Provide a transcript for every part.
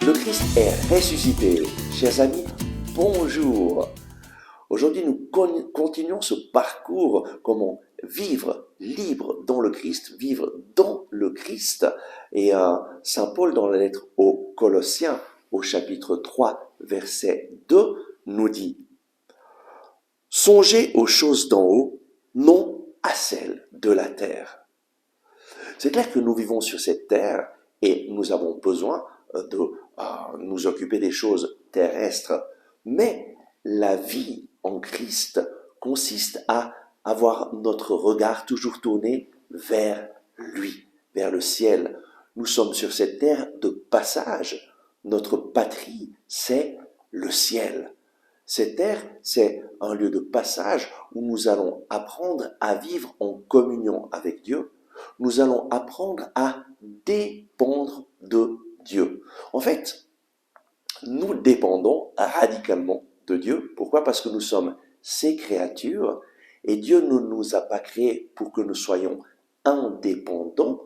Le Christ est ressuscité. Chers amis, bonjour. Aujourd'hui, nous continuons ce parcours, comment vivre libre dans le Christ, vivre dans le Christ. Et Saint Paul, dans la lettre aux Colossiens, au chapitre 3, verset 2, nous dit « Songez aux choses d'en haut, non à celles de la terre. » C'est clair que nous vivons sur cette terre et nous avons besoin de nous occuper des choses terrestres. Mais la vie en Christ consiste à avoir notre regard toujours tourné vers lui, vers le ciel. Nous sommes sur cette terre de passage. Notre patrie, c'est le ciel. Cette terre, c'est un lieu de passage où nous allons apprendre à vivre en communion avec Dieu. Nous allons apprendre à dépendre de Dieu. En fait, nous dépendons radicalement de Dieu. Pourquoi? Parce que nous sommes ses créatures et Dieu ne nous a pas créés pour que nous soyons indépendants,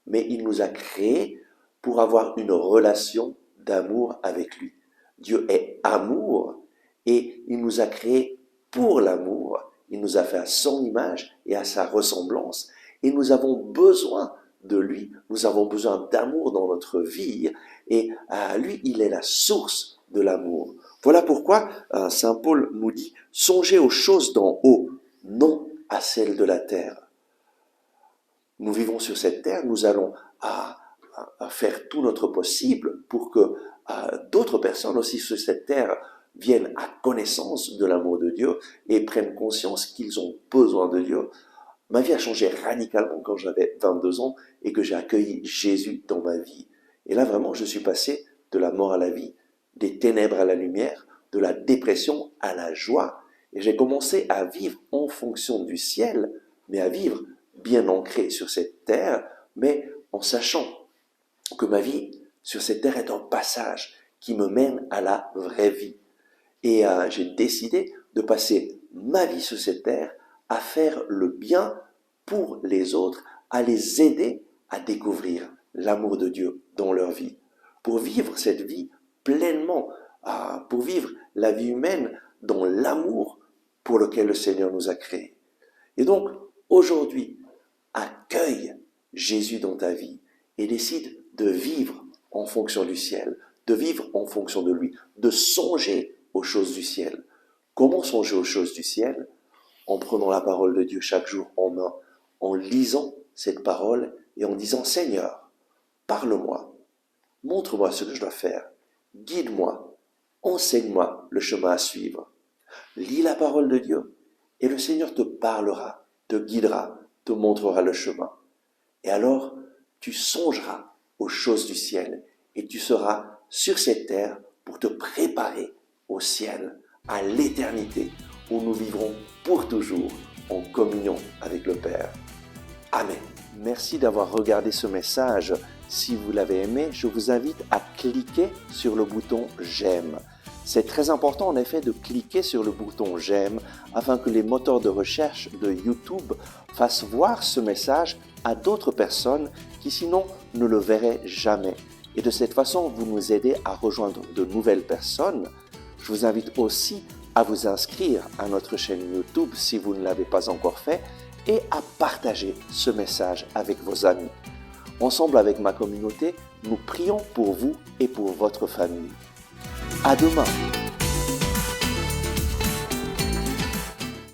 mais il nous a créés pour avoir une relation d'amour avec lui. Dieu est amour et il nous a créés pour l'amour. Il nous a fait à son image et à sa ressemblance. Et nous avons besoin de lui, nous avons besoin d'amour dans notre vie, et lui, il est la source de l'amour. Voilà pourquoi Saint Paul nous dit « Songez aux choses d'en haut, non à celles de la terre ». Nous vivons sur cette terre, nous allons faire tout notre possible pour que d'autres personnes aussi sur cette terre viennent à connaissance de l'amour de Dieu et prennent conscience qu'ils ont besoin de Dieu. Ma vie a changé radicalement quand j'avais 22 ans et que j'ai accueilli Jésus dans ma vie. Et là, vraiment, je suis passé de la mort à la vie, des ténèbres à la lumière, de la dépression à la joie. Et j'ai commencé à vivre en fonction du ciel, mais à vivre bien ancré sur cette terre, mais en sachant que ma vie sur cette terre est un passage qui me mène à la vraie vie. Et j'ai décidé de passer ma vie sur cette terre à faire le bien pour les autres, à les aider à découvrir l'amour de Dieu dans leur vie, pour vivre cette vie pleinement, pour vivre la vie humaine dans l'amour pour lequel le Seigneur nous a créés. Et donc, aujourd'hui, accueille Jésus dans ta vie et décide de vivre en fonction du ciel, de vivre en fonction de lui, de songer aux choses du ciel. Comment songer aux choses du ciel? En prenant la parole de Dieu chaque jour en main, en lisant cette parole et en disant « Seigneur, parle-moi, montre-moi ce que je dois faire, guide-moi, enseigne-moi le chemin à suivre. » Lis la parole de Dieu et le Seigneur te parlera, te guidera, te montrera le chemin. Et alors, tu songeras aux choses du ciel et tu seras sur cette terre pour te préparer au ciel, à l'éternité, où nous vivrons pour toujours en communion avec le Père. Amen. Merci d'avoir regardé ce message. Si vous l'avez aimé, je vous invite à cliquer sur le bouton « J'aime ». C'est très important en effet de cliquer sur le bouton « J'aime » afin que les moteurs de recherche de YouTube fassent voir ce message à d'autres personnes qui sinon ne le verraient jamais. Et de cette façon, vous nous aidez à rejoindre de nouvelles personnes. Je vous invite aussi à vous inscrire à notre chaîne YouTube si vous ne l'avez pas encore fait et à partager ce message avec vos amis. Ensemble avec ma communauté, nous prions pour vous et pour votre famille. À demain!